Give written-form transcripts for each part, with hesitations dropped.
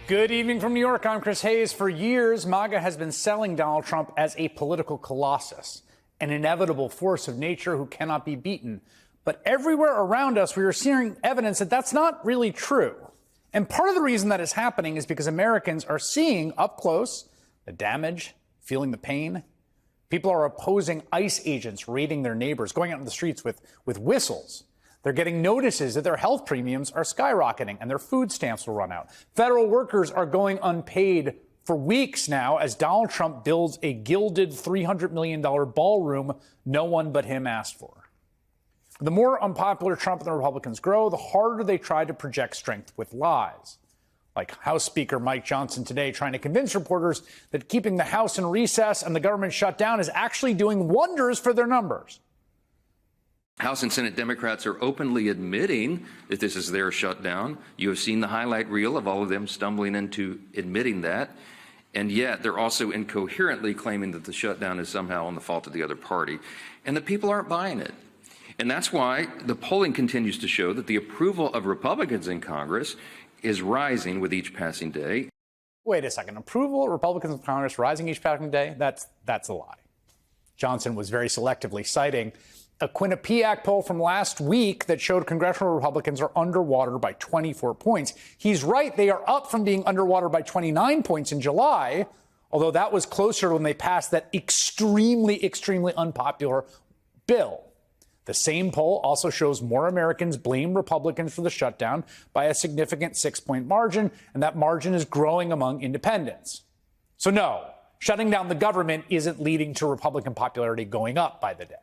Good evening from New York. I'm Chris Hayes. For years, MAGA has been selling Donald Trump as a political colossus, an inevitable force of nature who cannot be beaten. But everywhere around us, we are seeing evidence that that's not really true. And part of the reason that is happening is because Americans are seeing up close the damage, feeling the pain. People are opposing ICE agents raiding their neighbors, going out in the streets with whistles. They're getting notices that their health premiums are skyrocketing and their food stamps will run out. Federal workers are going unpaid for weeks now as Donald Trump builds a gilded $300 million ballroom no one but him asked for. The more unpopular Trump and the Republicans grow, the harder they try to project strength with lies. Like House Speaker Mike Johnson today trying to convince reporters that keeping the House in recess and the government shut down is actually doing wonders for their numbers. House and Senate Democrats are openly admitting that this is their shutdown. You have seen the highlight reel of all of them stumbling into admitting that. And yet they're also incoherently claiming that the shutdown is somehow on the fault of the other party. And the people aren't buying it. And that's why the polling continues to show that the approval of Republicans in Congress is rising with each passing day. Wait a second. Approval of Republicans in Congress rising each passing day? That's a lie. Johnson was very selectively citing a Quinnipiac poll from last week that showed congressional Republicans are underwater by 24 points. He's right. They are up from being underwater by 29 points in July, although that was closer when they passed that extremely unpopular bill. The same poll also shows more Americans blame Republicans for the shutdown by a significant 6-point margin, and that margin is growing among independents. So no, shutting down the government isn't leading to Republican popularity going up by the day.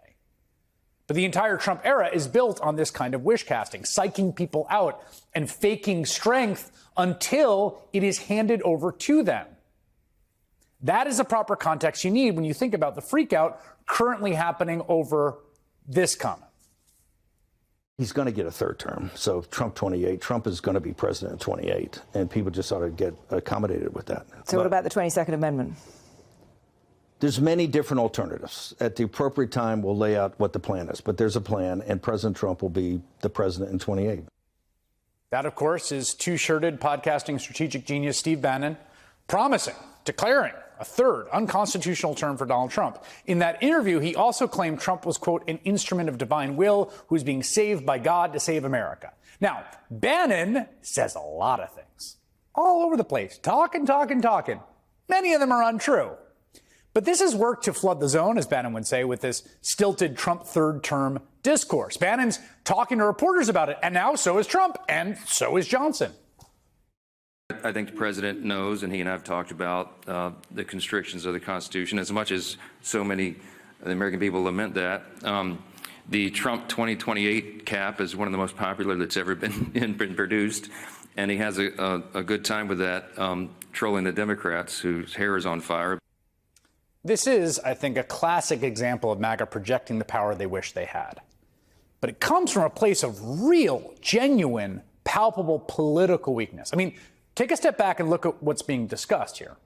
But the entire Trump era is built on this kind of wish casting, psyching people out and faking strength until it is handed over to them. That is the proper context you need when you think about the freakout currently happening over this comment. He's going to get a third term. So Trump 28, Trump is going to be president in 28, and people just ought to get accommodated with that. So what about the 22nd Amendment? There's many different alternatives. At the appropriate time, we'll lay out what the plan is. But there's a plan, and President Trump will be the president in 28. That, of course, is two-shirted podcasting strategic genius Steve Bannon declaring a third unconstitutional term for Donald Trump. In that interview, he also claimed Trump was, quote, an instrument of divine will who's being saved by God to save America. Now, Bannon says a lot of things all over the place, talking. Many of them are untrue. But this has worked to flood the zone, as Bannon would say, with this stilted Trump third term discourse. Bannon's talking to reporters about it, and now so is Trump, and so is Johnson. I think the president knows, and he and I have talked about the constrictions of the Constitution, as much as so many of the American people lament that. The Trump 2028 cap is one of the most popular that's ever been produced, and he has a good time with that, trolling the Democrats whose hair is on fire. This is, I think, a classic example of MAGA projecting the power they wish they had. But it comes from a place of real, genuine, palpable political weakness. I mean, take a step back and look at what's being discussed here.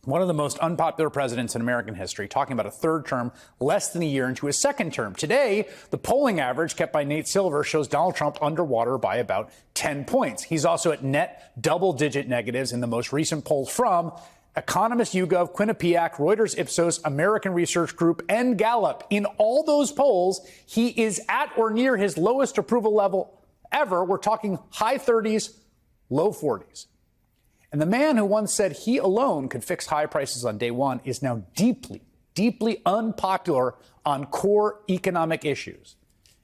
One of the most unpopular presidents in American history, talking about a third term less than a year into his second term. Today, the polling average kept by Nate Silver shows Donald Trump underwater by about 10 points. He's also at net double-digit negatives in the most recent polls from Economist YouGov, Quinnipiac, Reuters Ipsos, American Research Group, and Gallup. In all those polls, he is at or near his lowest approval level ever. We're talking high 30s, low 40s. And the man who once said he alone could fix high prices on day one is now deeply unpopular on core economic issues.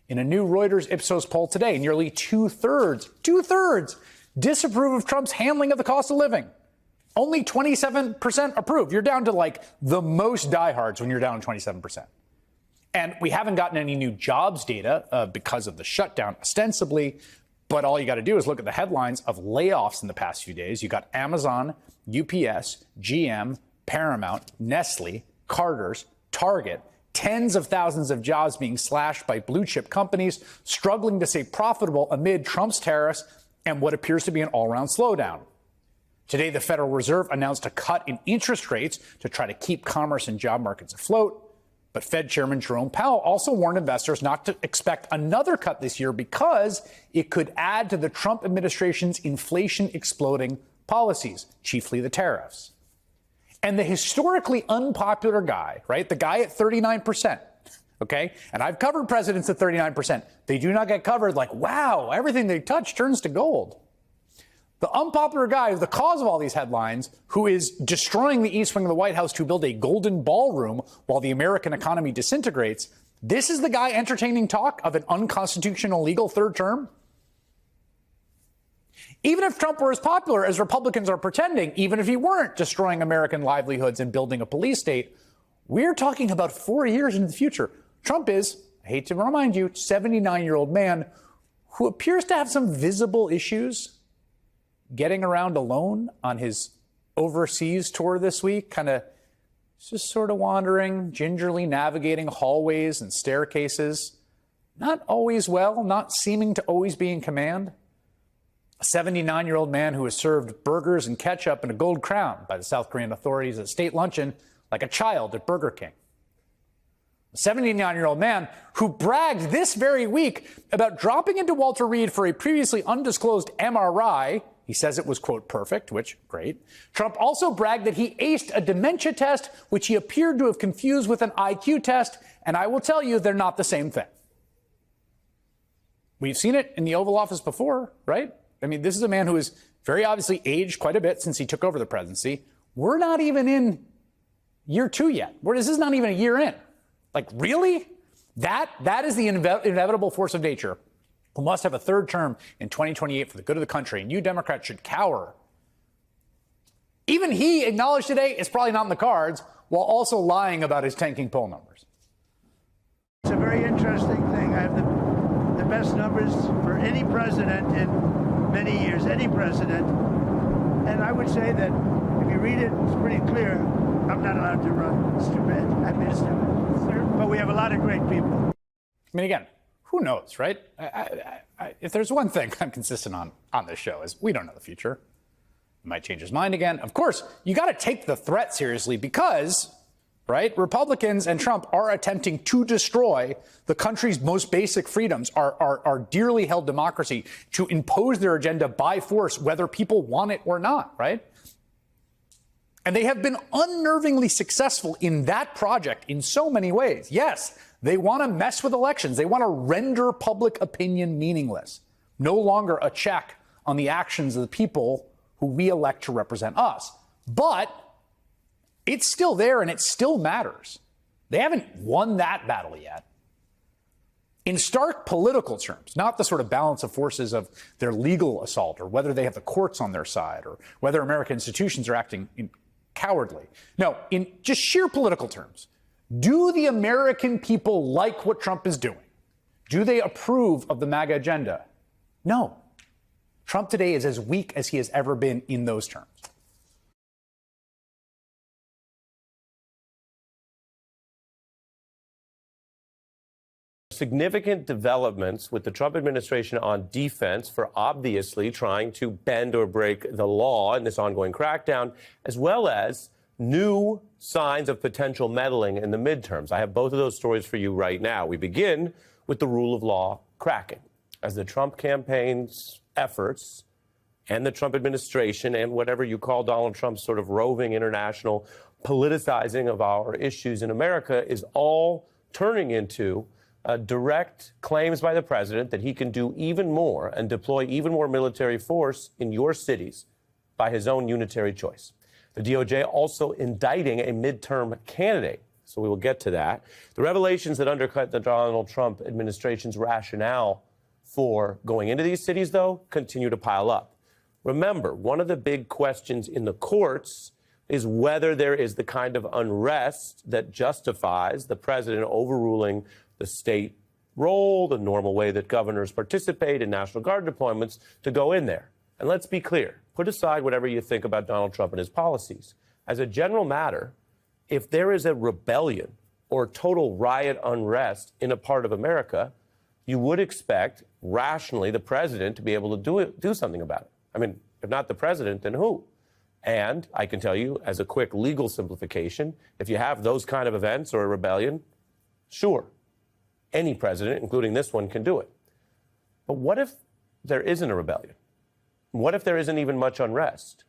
In a new Reuters Ipsos poll today, nearly two-thirds disapprove of Trump's handling of the cost of living. Only 27% approve. You're down to like the most diehards when you're down to 27%. And we haven't gotten any new jobs data because of the shutdown, ostensibly. But all you got to do is look at the headlines of layoffs in the past few days. You got Amazon, UPS, GM, Paramount, Nestle, Carter's, Target, tens of thousands of jobs being slashed by blue chip companies struggling to stay profitable amid Trump's tariffs and what appears to be an all-around slowdown. Today, the Federal Reserve announced a cut in interest rates to try to keep commerce and job markets afloat. But Fed Chairman Jerome Powell also warned investors not to expect another cut this year because it could add to the Trump administration's inflation exploding policies, chiefly the tariffs. And the historically unpopular guy, right, the guy at 39%, okay, and I've covered presidents at 39%. They do not get covered like, wow, everything they touch turns to gold. The unpopular guy, the cause of all these headlines, who is destroying the East Wing of the White House to build a golden ballroom while the American economy disintegrates, this is the guy entertaining talk of an unconstitutional legal third term? Even if Trump were as popular as Republicans are pretending, even if he weren't destroying American livelihoods and building a police state, we're talking about 4 years into the future. Trump is, I hate to remind you, 79-year-old man who appears to have some visible issues getting around alone on his overseas tour this week, kind of just sort of wandering, gingerly navigating hallways and staircases, not always well, not seeming to always be in command. A 79-year-old man who was served burgers and ketchup and a gold crown by the South Korean authorities at state luncheon like a child at Burger King. A 79-year-old man who bragged this very week about dropping into Walter Reed for a previously undisclosed MRI. He says it was, quote, perfect, which, great. Trump also bragged that he aced a dementia test, which he appeared to have confused with an IQ test, and I will tell you they're not the same thing. We've seen it in the Oval Office before, right? I mean, this is a man who has very obviously aged quite a bit since he took over the presidency. We're not even in year 2 yet. This is not even a year in. Like, really? That is the inevitable force of nature who must have a third term in 2028 for the good of the country. And you Democrats should cower. Even he acknowledged today it's probably not in the cards, while also lying about his tanking poll numbers. It's a very interesting thing. I have the best numbers for any president in many years, any president. And I would say that if you read it, it's pretty clear. I'm not allowed to run. It's too bad. I missed it. But we have a lot of great people. I mean, again, who knows, right? If there's one thing I'm consistent on this show is we don't know the future. He might change his mind again. Of course, you got to take the threat seriously because, right, Republicans and Trump are attempting to destroy the country's most basic freedoms, our dearly held democracy, to impose their agenda by force, whether people want it or not, right? And they have been unnervingly successful in that project in so many ways. Yes, they want to mess with elections. They want to render public opinion meaningless. No longer a check on the actions of the people who we elect to represent us. But it's still there and it still matters. They haven't won that battle yet. In stark political terms, not the sort of balance of forces of their legal assault or whether they have the courts on their side or whether American institutions are acting cowardly. No, in just sheer political terms, do the American people like what Trump is doing? Do they approve of the MAGA agenda? No. Trump today is as weak as he has ever been in those terms. Significant developments with the Trump administration on defense for obviously trying to bend or break the law in this ongoing crackdown, as well as new signs of potential meddling in the midterms. I have both of those stories for you right now. We begin with the rule of law cracking. As the Trump campaign's efforts and the Trump administration and whatever you call Donald Trump's sort of roving international politicizing of our issues in America is all turning into direct claims by the president that he can do even more and deploy even more military force in your cities by his own unitary choice. The DOJ also indicting a midterm candidate. So we will get to that. The revelations that undercut the Donald Trump administration's rationale for going into these cities, though, continue to pile up. Remember, one of the big questions in the courts is whether there is the kind of unrest that justifies the president overruling the state role, the normal way that governors participate in National Guard deployments, to go in there. And let's be clear, put aside whatever you think about Donald Trump and his policies. As a general matter, if there is a rebellion or total riot unrest in a part of America, you would expect, rationally, the president to be able to do something about it. I mean, if not the president, then who? And I can tell you, as a quick legal simplification, if you have those kind of events or a rebellion, sure, any president, including this one, can do it. But what if there isn't a rebellion? What if there isn't even much unrest?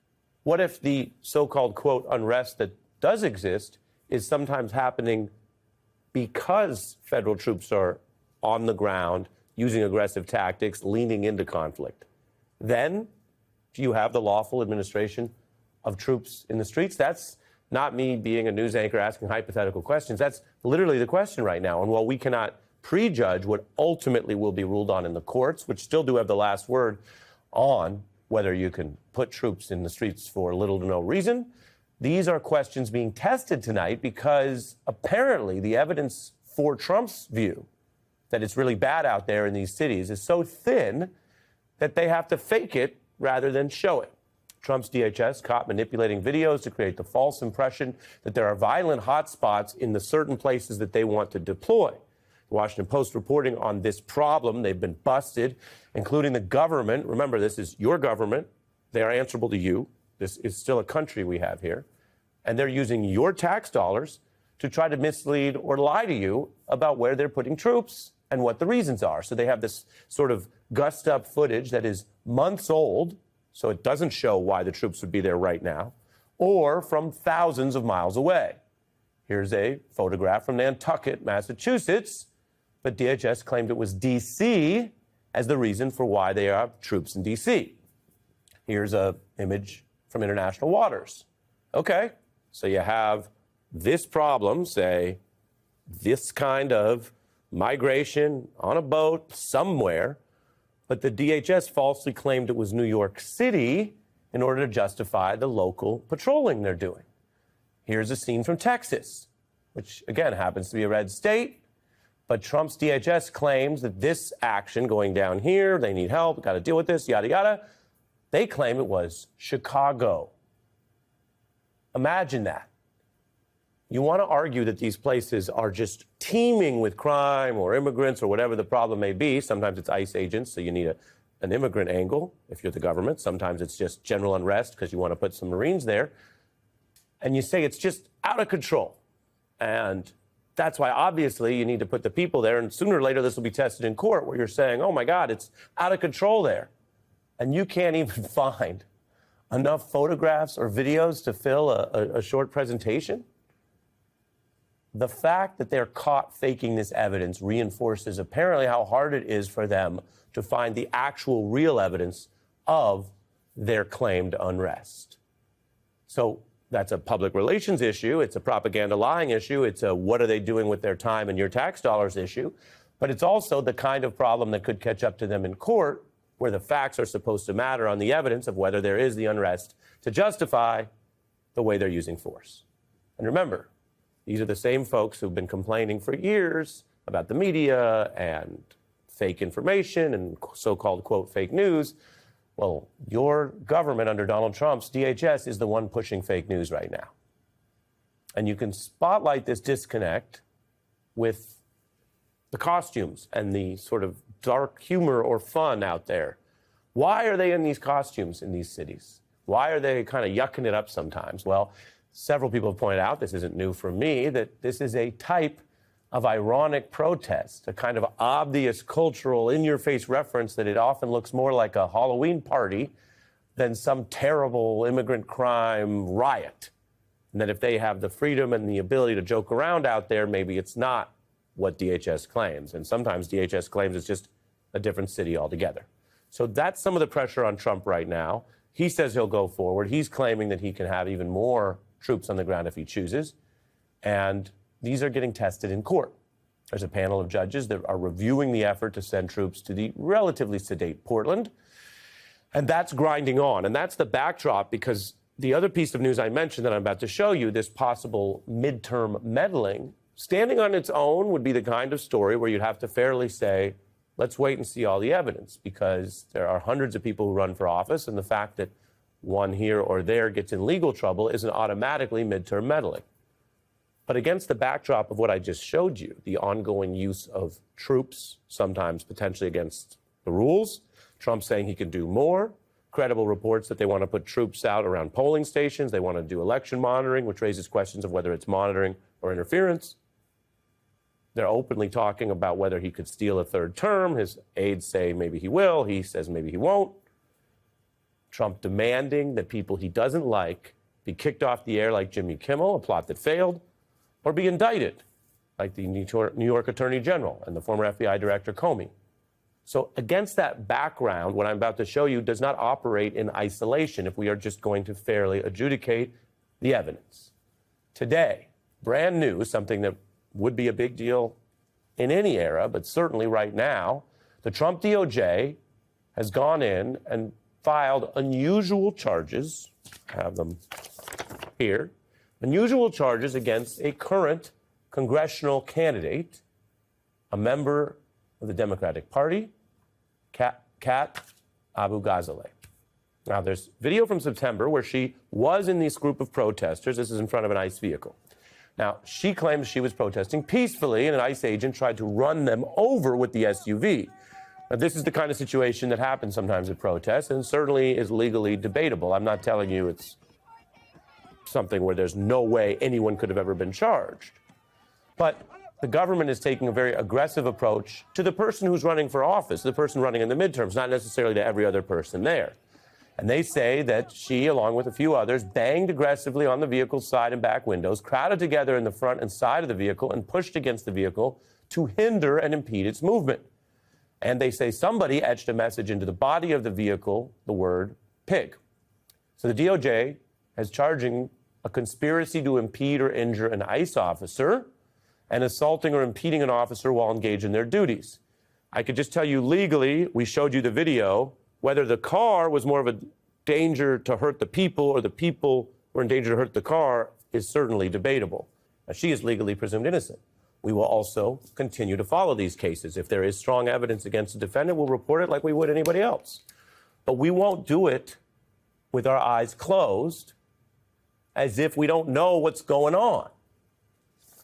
What if the so-called, quote, unrest that does exist is sometimes happening because federal troops are on the ground, using aggressive tactics, leaning into conflict? Then do you have the lawful administration of troops in the streets? That's not me being a news anchor asking hypothetical questions. That's literally the question right now. And while we cannot prejudge what ultimately will be ruled on in the courts, which still do have the last word on whether you can put troops in the streets for little to no reason, these are questions being tested tonight because apparently the evidence for Trump's view that it's really bad out there in these cities is so thin that they have to fake it rather than show it. Trump's DHS caught manipulating videos to create the false impression that there are violent hotspots in the certain places that they want to deploy. The Washington Post reporting on this problem. They've been busted, including the government. Remember, this is your government. They are answerable to you. This is still a country we have here. And they're using your tax dollars to try to mislead or lie to you about where they're putting troops and what the reasons are. So they have this sort of gussed up footage that is months old, so it doesn't show why the troops would be there right now, or from thousands of miles away. Here's a photograph from Nantucket, Massachusetts, but DHS claimed it was D.C. as the reason for why they have troops in D.C. Here's an image from international waters. Okay, so you have this problem, say, this kind of migration on a boat somewhere, but the DHS falsely claimed it was New York City in order to justify the local patrolling they're doing. Here's a scene from Texas, which again happens to be a red state, but Trump's DHS claims that this action going down here, they need help, got to deal with this, yada, yada. They claim it was Chicago. Imagine that. You want to argue that these places are just teeming with crime or immigrants or whatever the problem may be. Sometimes it's ICE agents, so you need an immigrant angle if you're the government. Sometimes it's just general unrest because you want to put some Marines there. And you say it's just out of control. And that's why, obviously, you need to put the people there. And sooner or later, this will be tested in court where you're saying, oh, my God, it's out of control there. And you can't even find enough photographs or videos to fill a short presentation. The fact that they're caught faking this evidence reinforces apparently how hard it is for them to find the actual real evidence of their claimed unrest. So that's a public relations issue. It's a propaganda lying issue. It's a what are they doing with their time and your tax dollars issue. But it's also the kind of problem that could catch up to them in court, where the facts are supposed to matter on the evidence of whether there is the unrest to justify the way they're using force. And remember, these are the same folks who've been complaining for years about the media and fake information and so-called, quote, fake news. Well, your government under Donald Trump's DHS is the one pushing fake news right now. And you can spotlight this disconnect with the costumes and the sort of dark humor or fun out there. Why are they in these costumes in these cities? Why are they kind of yucking it up sometimes? Well, several people have pointed out, this isn't new for me, that this is a type of ironic protest, a kind of obvious cultural in-your-face reference that it often looks more like a Halloween party than some terrible immigrant crime riot. And that if they have the freedom and the ability to joke around out there, maybe it's not what DHS claims. And sometimes DHS claims it's just a different city altogether. So that's some of the pressure on Trump right now. He says he'll go forward. He's claiming that he can have even more troops on the ground if he chooses. And these are getting tested in court. There's a panel of judges that are reviewing the effort to send troops to the relatively sedate Portland. And that's grinding on. And that's the backdrop, because the other piece of news I mentioned that I'm about to show you, this possible midterm meddling, standing on its own would be the kind of story where you'd have to fairly say, let's wait and see all the evidence, because there are hundreds of people who run for office, and the fact that one here or there gets in legal trouble isn't automatically midterm meddling. But against the backdrop of what I just showed you, the ongoing use of troops, sometimes potentially against the rules, Trump saying he can do more, credible reports that they want to put troops out around polling stations, they want to do election monitoring, which raises questions of whether it's monitoring or interference. They're openly talking about whether he could steal a third term. His aides say maybe he will. He says maybe he won't. Trump demanding that people he doesn't like be kicked off the air like Jimmy Kimmel, a plot that failed, or be indicted like the New York Attorney General and the former FBI Director Comey. So against that background, what I'm about to show you does not operate in isolation if we are just going to fairly adjudicate the evidence. Today, brand new, something that would be a big deal in any era, but certainly right now, the Trump DOJ has gone in and filed unusual charges, I have them here, unusual charges against a current congressional candidate, a member of the Democratic Party, Kat Abu-Ghazaleh. Now, there's video from September where she was in this group of protesters. This is in front of an ICE vehicle. Now, she claims she was protesting peacefully, and an ICE agent tried to run them over with the SUV. Now, this is the kind of situation that happens sometimes at protests, and certainly is legally debatable. I'm not telling you it's something where there's no way anyone could have ever been charged. But the government is taking a very aggressive approach to the person who's running for office, the person running in the midterms, not necessarily to every other person there. And they say that she, along with a few others, banged aggressively on the vehicle's side and back windows, crowded together in the front and side of the vehicle, and pushed against the vehicle to hinder and impede its movement. And they say somebody etched a message into the body of the vehicle, the word pig. So the DOJ is charging a conspiracy to impede or injure an ICE officer and assaulting or impeding an officer while engaged in their duties. I could just tell you legally, we showed you the video, whether the car was more of a danger to hurt the people or the people were in danger to hurt the car is certainly debatable. Now, she is legally presumed innocent. We will also continue to follow these cases. If there is strong evidence against the defendant, we'll report it like we would anybody else. But we won't do it with our eyes closed as if we don't know what's going on.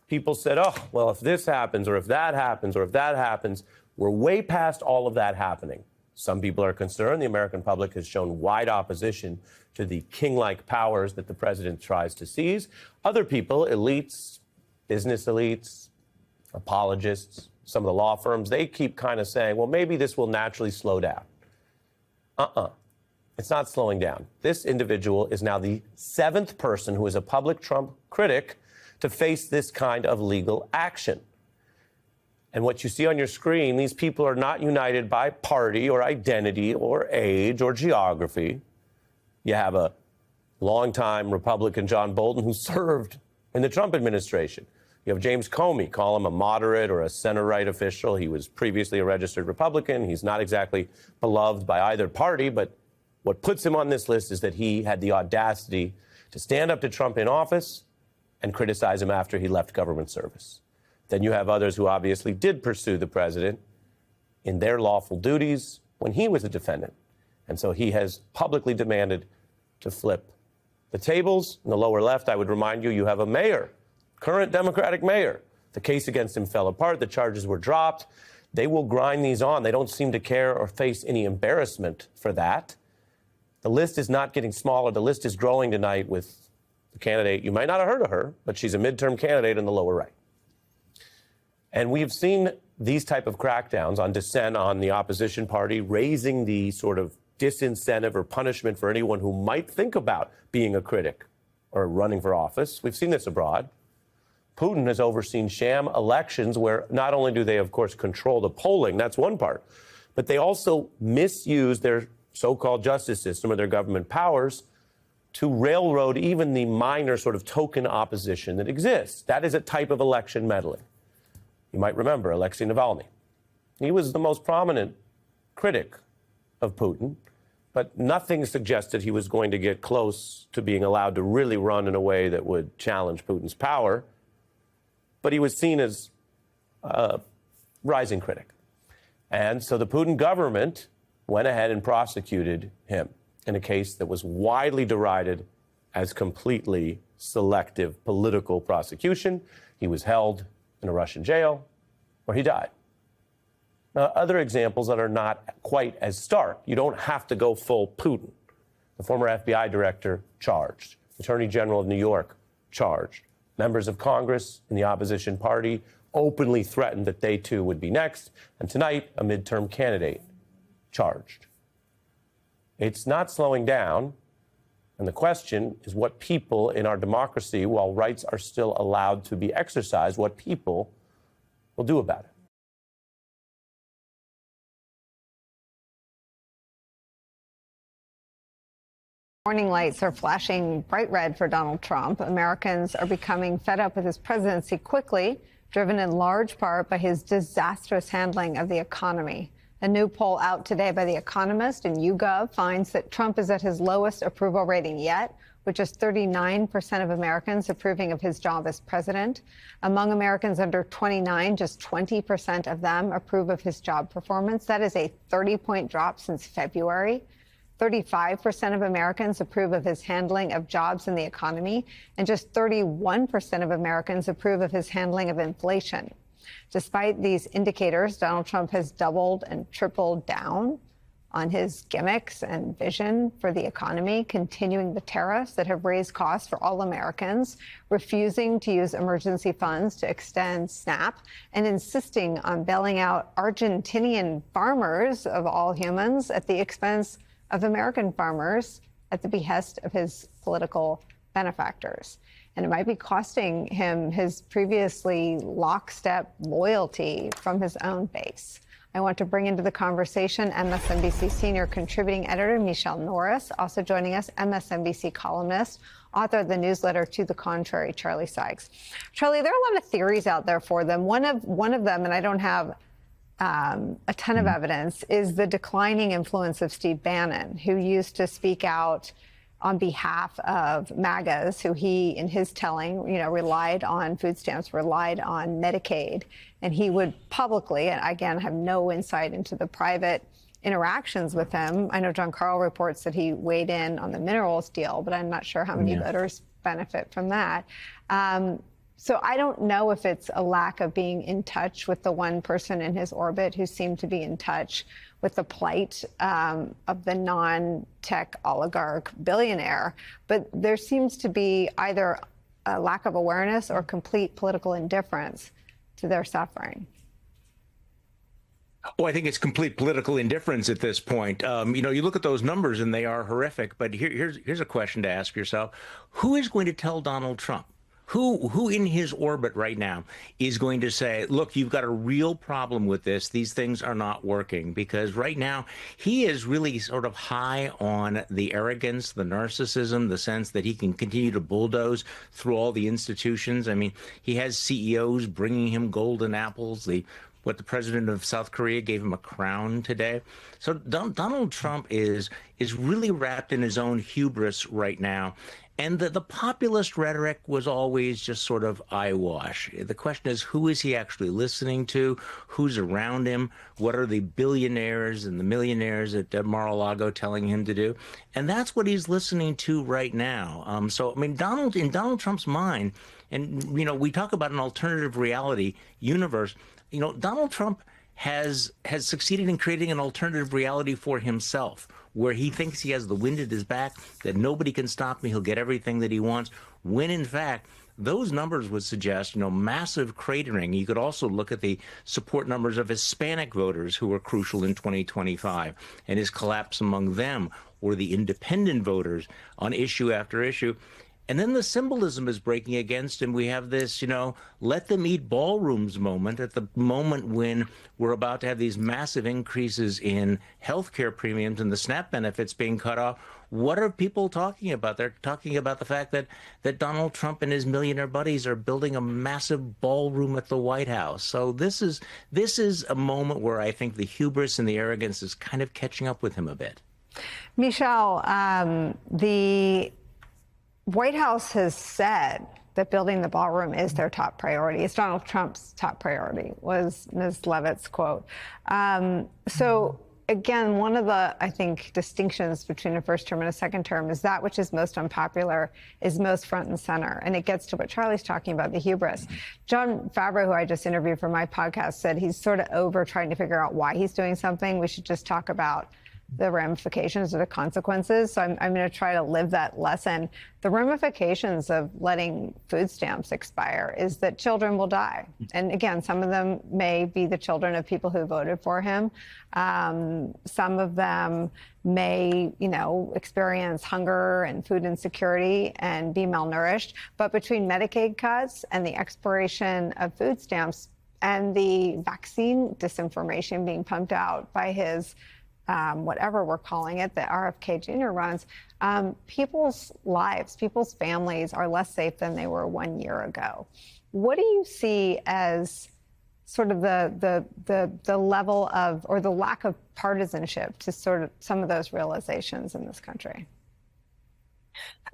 People said, oh, well, if this happens or if that happens or if that happens, we're way past all of that happening. Some people are concerned. The American public has shown wide opposition to the king-like powers that the president tries to seize. Other people, elites, business elites, apologists, some of the law firms, they keep kind of saying, well, maybe this will naturally slow down. It's not slowing down. This individual is now the 7th person who is a public Trump critic to face this kind of legal action. And what you see on your screen, these people are not united by party or identity or age or geography. You have a longtime Republican, John Bolton, who served in the Trump administration. You have James Comey, call him a moderate or a center-right official. He was previously a registered Republican. He's not exactly beloved by either party, but what puts him on this list is that he had the audacity to stand up to Trump in office and criticize him after he left government service. Then you have others who obviously did pursue the president in their lawful duties when he was a defendant. And so he has publicly demanded to flip the tables. In the lower left, I would remind you, you have a mayor, current Democratic mayor. The case against him fell apart. The charges were dropped. They will grind these on. They don't seem to care or face any embarrassment for that. The list is not getting smaller. The list is growing tonight with the candidate. You might not have heard of her, but she's a midterm candidate in the lower right. And we've seen these type of crackdowns on dissent on the opposition party, raising the sort of disincentive or punishment for anyone who might think about being a critic or running for office. We've seen this abroad. Putin has overseen sham elections where not only do they, of course, control the polling, that's one part, but they also misuse their so-called justice system or their government powers to railroad even the minor sort of token opposition that exists. That is a type of election meddling. You might remember Alexei Navalny. He was the most prominent critic of Putin, but nothing suggested he was going to get close to being allowed to really run in a way that would challenge Putin's power. But he was seen as a rising critic. And so the Putin government went ahead and prosecuted him in a case that was widely derided as completely selective political prosecution. He was held in a Russian jail where he died. Now, other examples that are not quite as stark. You don't have to go full Putin. The former FBI director charged. Attorney General of New York charged. Members of Congress in the opposition party openly threatened that they too would be next. And tonight, a midterm candidate charged. It's not slowing down. And the question is what people in our democracy, while rights are still allowed to be exercised, what people will do about it. Warning lights are flashing bright red for Donald Trump. Americans are becoming fed up with his presidency quickly, driven in large part by his disastrous handling of the economy. A new poll out today by The Economist and YouGov finds that Trump is at his lowest approval rating yet, with just 39% of Americans approving of his job as president. Among Americans under 29, just 20% of them approve of his job performance. That is a 30-point drop since February. 35% of Americans approve of his handling of jobs in the economy, and just 31% of Americans approve of his handling of inflation. Despite these indicators, Donald Trump has doubled and tripled down on his gimmicks and vision for the economy, continuing the tariffs that have raised costs for all Americans, refusing to use emergency funds to extend SNAP, and insisting on bailing out Argentinian farmers, of all humans, at the expense of American farmers at the behest of his political benefactors. And it might be costing him his previously lockstep loyalty from his own base. I want to bring into the conversation MSNBC senior contributing editor Michele Norris, also joining us, MSNBC columnist, author of the newsletter To the Contrary, Charlie Sykes. Charlie, there are a lot of theories out there for them. One of them, and I don't have a ton of evidence, is the declining influence of Steve Bannon, who used to speak out on behalf of MAGAs, who he, in his telling, relied on food stamps, relied on Medicaid. And he would publicly, and again, have no insight into the private interactions with him. I know John Carl reports that he weighed in on the minerals deal, but I'm not sure how many voters benefit from that. So I don't know if it's a lack of being in touch with the one person in his orbit who seemed to be in touch with the plight of the non-tech oligarch billionaire, but there seems to be either a lack of awareness or complete political indifference to their suffering. Oh, I think it's complete political indifference at this point. You look at those numbers and they are horrific, but here's a question to ask yourself. Who is going to tell Donald Trump? Who in his orbit right now is going to say, look, you've got a real problem with this. These things are not working? Because right now he is really sort of high on the arrogance, the narcissism, the sense that he can continue to bulldoze through all the institutions. I mean, he has CEOs bringing him golden apples. What the president of South Korea gave him a crown today. So Donald Trump is really wrapped in his own hubris right now. And the populist rhetoric was always just sort of eyewash. The question is, who is he actually listening to? Who's around him? What are the billionaires and the millionaires at Mar-a-Lago telling him to do? And that's what he's listening to right now. In Donald Trump's mind, and, we talk about an alternative reality universe, Donald Trump has succeeded in creating an alternative reality for himself, where he thinks he has the wind at his back, that nobody can stop him, he'll get everything that he wants, when in fact, those numbers would suggest, massive cratering. You could also look at the support numbers of Hispanic voters who were crucial in 2025 and his collapse among them, or the independent voters on issue after issue. And then the symbolism is breaking against him. We have this, let them eat ballrooms moment at the moment when we're about to have these massive increases in health care premiums and the SNAP benefits being cut off. What are people talking about? They're talking about the fact that Donald Trump and his millionaire buddies are building a massive ballroom at the White House. So this is a moment where I think the hubris and the arrogance is kind of catching up with him a bit. Michele, the White House has said that building the ballroom is their top priority. It's Donald Trump's top priority, was Ms. Leavitt's quote. So again, one of the, I think, distinctions between a first term and a second term is that which is most unpopular is most front and center. And it gets to what Charlie's talking about, the hubris. Jon Favreau, who I just interviewed for my podcast, said he's sort of over trying to figure out why he's doing something. We should just talk about the ramifications or the consequences. So I'm going to try to live that lesson. The ramifications of letting food stamps expire is that children will die. And again, some of them may be the children of people who voted for him. Some of them may, experience hunger and food insecurity and be malnourished. But between Medicaid cuts and the expiration of food stamps and the vaccine disinformation being pumped out by his whatever we're calling it, the RFK Jr. runs, people's lives, people's families are less safe than they were 1 year ago. What do you see as sort of the level of, or the lack of partisanship to sort of some of those realizations in this country?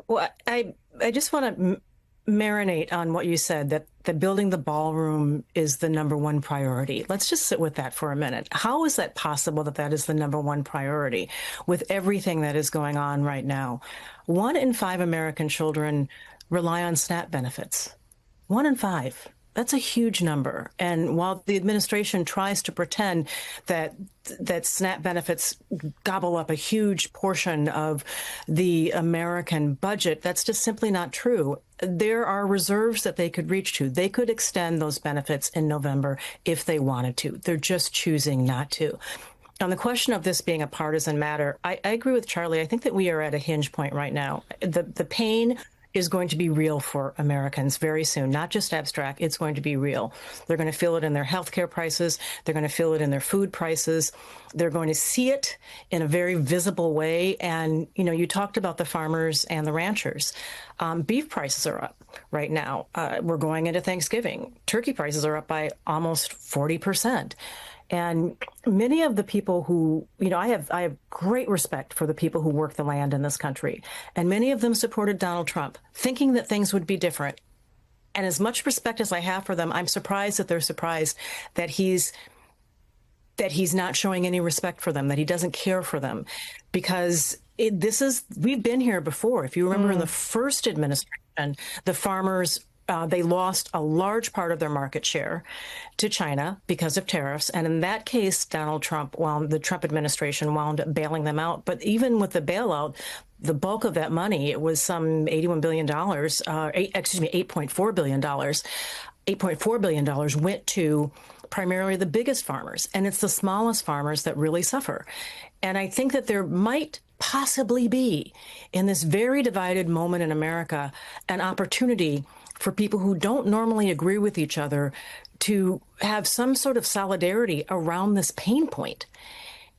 Well, I just want to marinate on what you said, that building the ballroom is the #1 priority. Let's just sit with that for a minute. How is that possible that that is the #1 priority with everything that is going on right now? 1 in 5 American children rely on SNAP benefits. 1 in 5. That's a huge number. And while the administration tries to pretend that SNAP benefits gobble up a huge portion of the American budget, that's just simply not true. There are reserves that they could reach to. They could extend those benefits in November if they wanted to. They're just choosing not to. On the question of this being a partisan matter, I agree with Charlie. I think that we are at a hinge point right now. The pain is going to be real for Americans very soon, not just abstract. It's going to be real. They're going to feel it in their healthcare prices. They're going to feel it in their food prices. They're going to see it in a very visible way. And, you talked about the farmers and the ranchers. Beef prices are up right now. We're going into Thanksgiving. Turkey prices are up by almost 40%. And many of the people who, I have great respect for the people who work the land in this country. And many of them supported Donald Trump, thinking that things would be different. And as much respect as I have for them, I'm surprised that they're surprised that he's not showing any respect for them, that he doesn't care for them. Because we've been here before. If you remember in the first administration, the farmers they lost a large part of their market share to China because of tariffs. And in that case, the Trump administration wound up bailing them out. But even with the bailout, the bulk of that money, it was some $81 billion, $8.4 billion. $8.4 billion went to primarily the biggest farmers. And it's the smallest farmers that really suffer. And I think that there might possibly be, in this very divided moment in America, an opportunity for people who don't normally agree with each other to have some sort of solidarity around this pain point.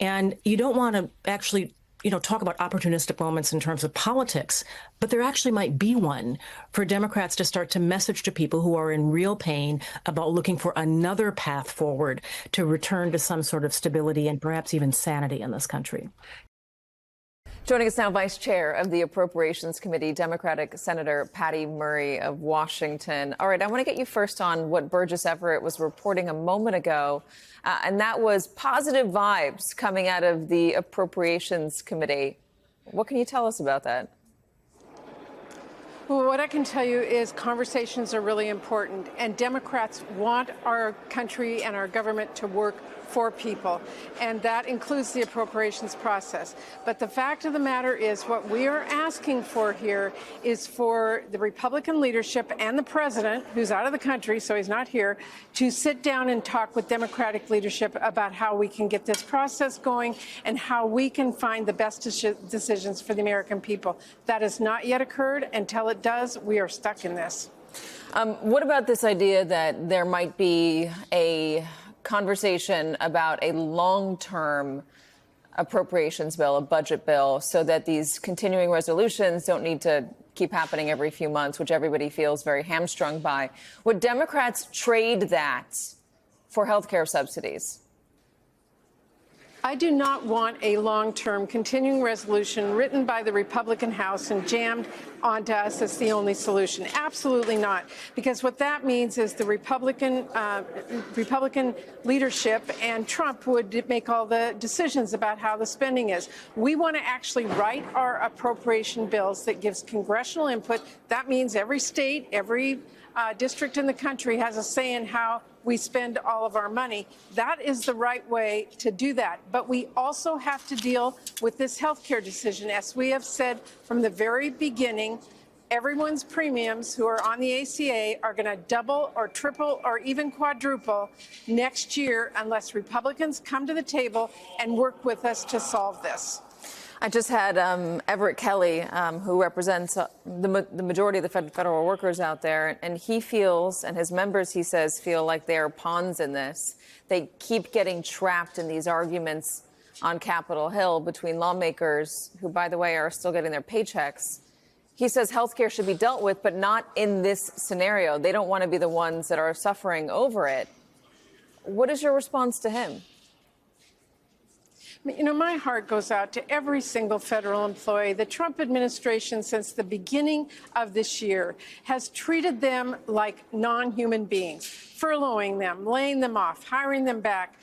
And you don't want to actually, talk about opportunistic moments in terms of politics, but there actually might be one for Democrats to start to message to people who are in real pain about looking for another path forward to return to some sort of stability and perhaps even sanity in this country. Joining us now, Vice Chair of the Appropriations Committee, Democratic Senator Patty Murray of Washington. All right, I want to get you first on what Burgess Everett was reporting a moment ago, and that was positive vibes coming out of the Appropriations Committee. What can you tell us about that? Well, what I can tell you is conversations are really important, and Democrats want our country and our government to work for people, and that includes the appropriations process. But the fact of the matter is, what we are asking for here is for the Republican leadership and the president, who's out of the country, so he's not here, to sit down and talk with Democratic leadership about how we can get this process going and how we can find the best decisions for the American people. That has not yet occurred. Until it does, we are stuck in this. What about this idea that there might be a conversation about a long-term appropriations bill, a budget bill, so that these continuing resolutions don't need to keep happening every few months, which everybody feels very hamstrung by? Would Democrats trade that for health care subsidies? I do not want a long-term continuing resolution written by the Republican House and jammed onto us as the only solution. Absolutely not. Because what that means is the Republican leadership and Trump would make all the decisions about how the spending is. We want to actually write our appropriation bills that gives congressional input. That means every state, every district in the country has a say in how we spend all of our money. That is the right way to do that. But we also have to deal with this health care decision. As we have said from the very beginning, everyone's premiums who are on the ACA are going to double or triple or even quadruple next year unless Republicans come to the table and work with us to solve this. I just had Everett Kelly, who represents the majority of the federal workers out there, and he feels, and his members, he says, feel like they are pawns in this. They keep getting trapped in these arguments on Capitol Hill between lawmakers who, by the way, are still getting their paychecks. He says healthcare should be dealt with, but not in this scenario. They don't want to be the ones that are suffering over it. What is your response to him? You know, my heart goes out to every single federal employee. The Trump administration, since the beginning of this year, has treated them like non-human beings, furloughing them, laying them off, hiring them back,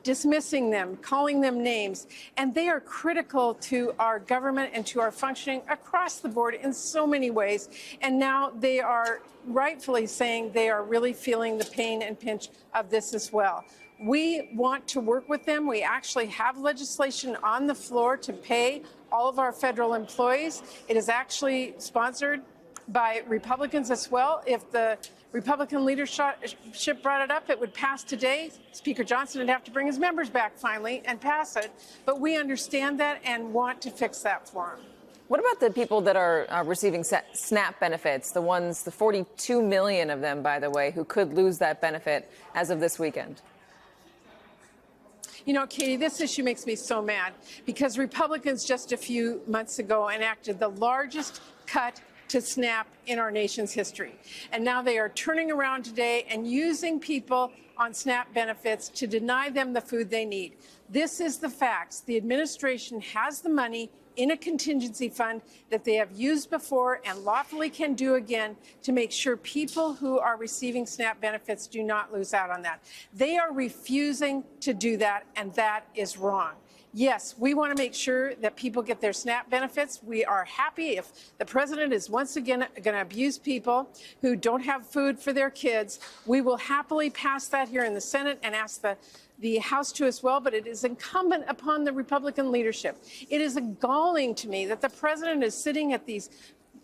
dismissing them, calling them names. And they are critical to our government and to our functioning across the board in so many ways. And now they are rightfully saying they are really feeling the pain and pinch of this as well. We want to work with them. We actually have legislation on the floor to pay all of our federal employees. It is actually sponsored by Republicans as well. If the Republican leadership brought it up, it would pass today. Speaker Johnson would have to bring his members back finally and pass it. But we understand that and want to fix that for them. What about the people that are receiving SNAP benefits, the ones, the 42 million of them, by the way, who could lose that benefit as of this weekend? You know, Katie, this issue makes me so mad because Republicans just a few months ago enacted the largest cut to SNAP in our nation's history. And now they are turning around today and using people on SNAP benefits to deny them the food they need. This is the facts. The administration has the money in a contingency fund that they have used before and lawfully can do again to make sure people who are receiving SNAP benefits do not lose out on that. They are refusing to do that, and that is wrong. Yes, we want to make sure that people get their SNAP benefits. We are happy if the president is once again going to abuse people who don't have food for their kids. We will happily pass that here in the Senate and ask the House to as well, but it is incumbent upon the Republican leadership. It is galling to me that the president is sitting at these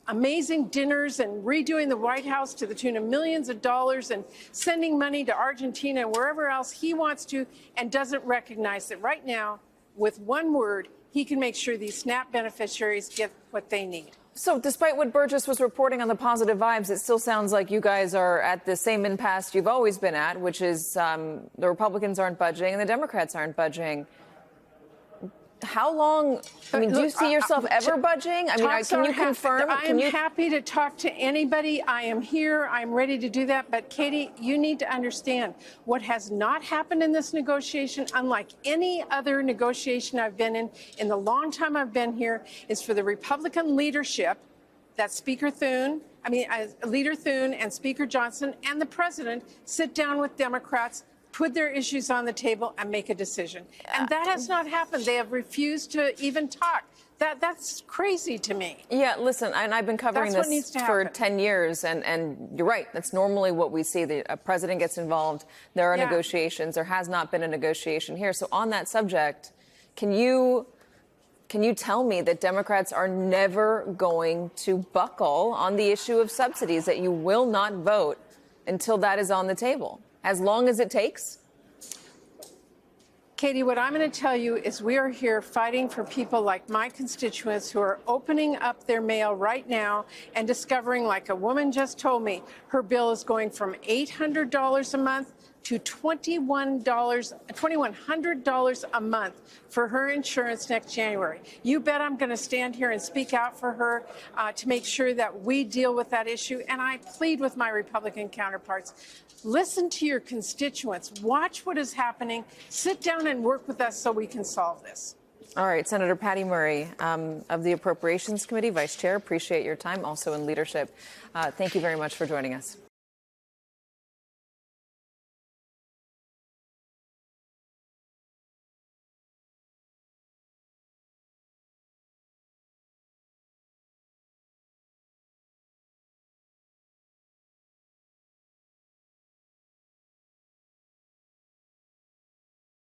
amazing dinners and redoing the White House to the tune of millions of dollars and sending money to Argentina and wherever else he wants to, and doesn't recognize that right now, with one word, he can make sure these SNAP beneficiaries get what they need. So despite what Burgess was reporting on the positive vibes, it still sounds like you guys are at the same impasse you've always been at, which is the Republicans aren't budging and the Democrats aren't budging. How long? I mean, do you see yourself ever budging? I mean, can you confirm? I am happy to talk to anybody. I am here. I'm ready to do that. But, Katie, you need to understand what has not happened in this negotiation, unlike any other negotiation I've been in the long time I've been here, is for the Republican leadership, that Speaker Thune, Leader Thune and Speaker Johnson and the president sit down with Democrats, put their issues on the table and make a decision. And that has not happened. They have refused to even talk. That's crazy to me. Yeah, listen, and I've been covering this for 10 years, and you're right. That's normally what we see. A president gets involved. There are negotiations. There has not been a negotiation here. So on that subject, can you tell me that Democrats are never going to buckle on the issue of subsidies, that you will not vote until that is on the table? As long as it takes? Katie, what I'm going to tell you is we are here fighting for people like my constituents who are opening up their mail right now and discovering, like a woman just told me, her bill is going from $800 a month to $2,100 a month for her insurance next January. You bet I'm going to stand here and speak out for her to make sure that we deal with that issue. And I plead with my Republican counterparts. Listen to your constituents. Watch what is happening. Sit down and work with us so we can solve this. All right, Senator Patty Murray of the Appropriations Committee, Vice Chair, appreciate your time, also in leadership. Thank you very much for joining us.